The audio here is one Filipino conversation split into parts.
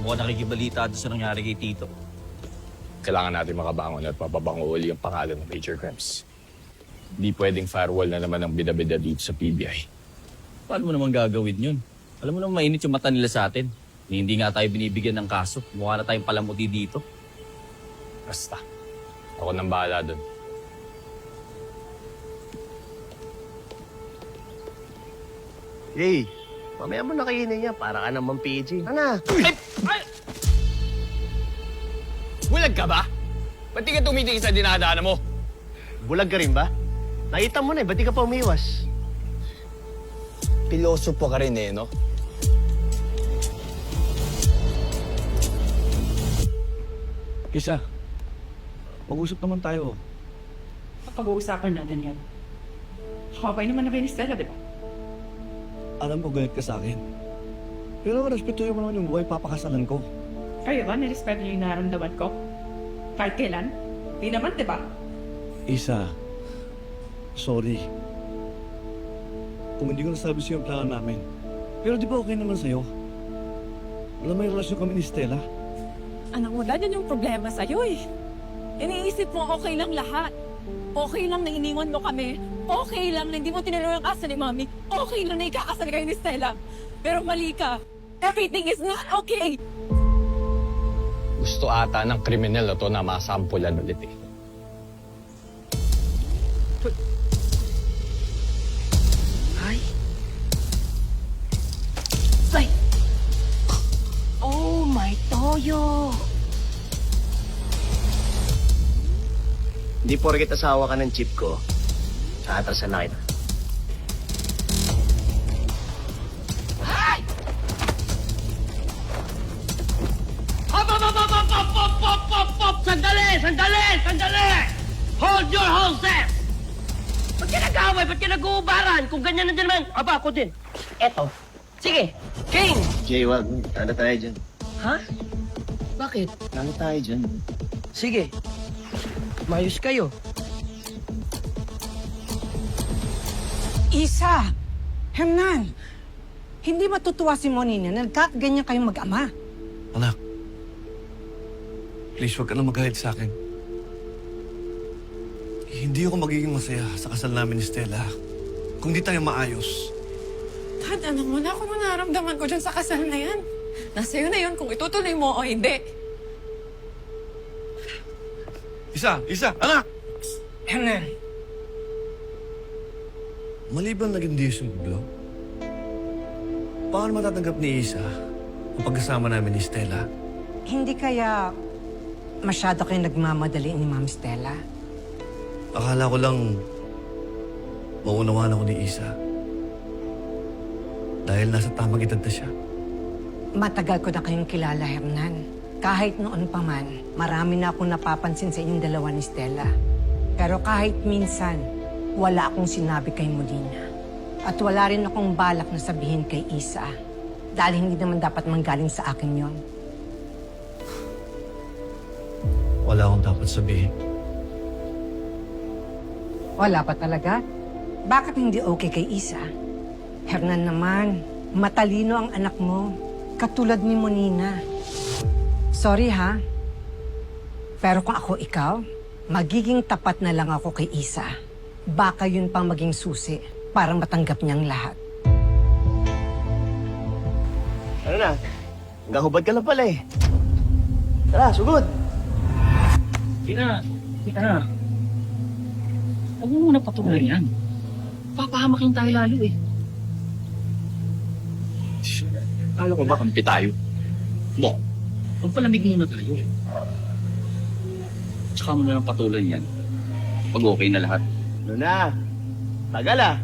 mukhang nakikibalita doon sa nangyari kay Tito. Kailangan natin makabangon at mapabango uli ang pangalan ng Major Crimes. Hindi pwedeng firewall na naman ang bida-bida dito sa PBI. Paano mo naman gagawin yun? Alam mo naman mainit yung mata nila sa atin. Hindi nga tayo binibigyan ng kaso. Mukha na tayong palamuti dito. Basta, ako nang bahala doon. Hey, mamaya mo na kainin niya para ka naman PG. Ano? Ay! Bulag ka ba? Ba't di ka tumitingin sa dinadaanan mo? Bulag ka rin ba? Nakita mo na ba't di ka pa umiwas? Piloso po ka rin no? Kisa, mag-usap naman tayo. Pag-uusapan natin yan. Kakabay naman na kayo ni Stella, di ba? Alam mo, galit ka sa akin. Pero respetuhin mo naman yung buhay papakasalan ko. Kayo ba, nirespeto niyo yung nararamdaman ko? Kahit kailan? Di naman, di ba? Isa, sorry. Kung hindi ko nasabi sa'yo ang plano namin. Pero di ba okay naman sa'yo? Alam mo yung relasyon kami ni Stella? Anak, wala din yung problema sa'yo eh. Iniisip mo okay lang lahat. Okay lang na iniwan mo kami. Okay lang na hindi mo tinuloy ang kasal ni Mami. Okay lang na ikakasal kayo ni Stella. Pero mali ka. Everything is not okay. Gusto ata ng kriminal na to na masampulan ulit eh. Ay. Ay. Oh my toyo. Hindi porket asawa ka ng chip ko, atrasan na kita. Ay! Hop! Sandali! Hold your horses! Ba't ka nag-away? Ba't ka nag-uubaran? Kung ganyan na din naman, aba ako din. Eto. Sige, King! Jay, wag. Tanda tayo dyan. Ha? Bakit? Tanda tayo dyan. Sige. Mayos kayo. Isa! Hernan! Hindi matutuwa si Monina na nagkakaganyan kayong mag-ama. Anak, please wag ka na magalit sa akin. Hindi ako magiging masaya sa kasal namin ni Stella kung di tayo maayos. Dad, alam mo na kung nararamdaman ko dyan sa kasal na yan. Nasa'yo na yun kung itutuloy mo o hindi. Isa! Anak! Hernan! Maliban naging Diyos yung biglo, paano matatanggap ni Isa ang pagkasama namin ni Stella? Hindi kaya masyado kayo nagmamadali ni Ma'am Stella? Akala ko lang maunawaan ako ni Isa. Dahil nasa tamang edad na siya. Matagal ko na kayong kilala, Hernan. Kahit noon pa man, marami na akong napapansin sa inyong dalawa ni Stella. Pero kahit minsan, wala akong sinabi kay Molina. At wala rin akong balak na sabihin kay Isa. Dahil hindi naman dapat manggaling sa akin yon. Wala akong dapat sabihin. Wala pa talaga? Bakit hindi okay kay Isa? Hernan naman, matalino ang anak mo. Katulad ni Monina. Sorry ha. Pero kung ako ikaw, magiging tapat na lang ako kay Isa. Baka yun pang maging susi para matanggap niyang lahat. Ano na? Hanggang hubad ka lang pala eh. Tara, sugod! Tina! Huwag mo muna patuloy yan. Papahamakin tayo lalo eh. Kala ko ba kampi tayo? Mo, magpalamig muna tayo. Tsaka mo na lang patuloy yan. Pag okay na lahat. Ano na? Tagal ah.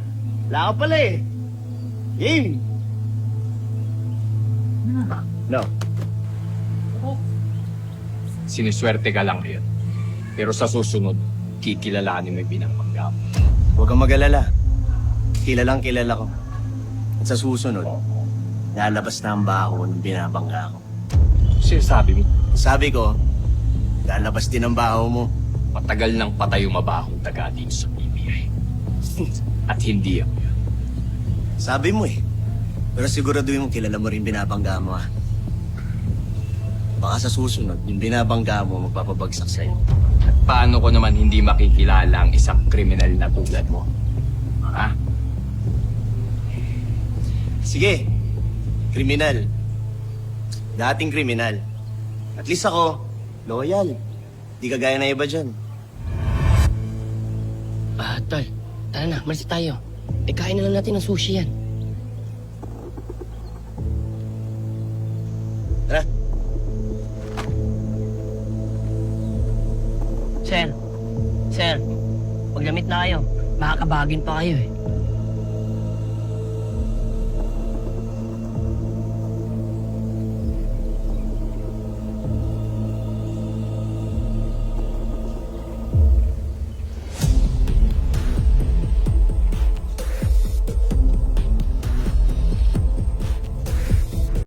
Wala ka pala eh. Game! No. Siniswerte ka lang ngayon. Pero sa susunod, kikilalanin mo yung pinapangga mo. Huwag kang mag-alala. Kilalang kilala ko. At sa susunod, lalabas na ang baho ng binabangga ko. Sinasabi mo, Sabi ko, lalabas din ang baho mo. matagal nang patay yung mabahong daga dito sa PBI. At hindi ako yun. Sabi mo eh. Pero siguraduhin mo kilala mo rin binabangga mo ah. Baka sa susunod, yung binabangga mo, magpapabagsak sa'yo. Paano ko naman hindi makikilala ang isang kriminal na tulad mo? Ha? Sige, kriminal. Dating kriminal. At least ako, loyal. Di kagaya na iba dyan. Tol, tara na, malis tayo. Kain na lang natin ng sushi yan. Tara. Sir, maglamit na kayo. Makakabagin pa kayo eh.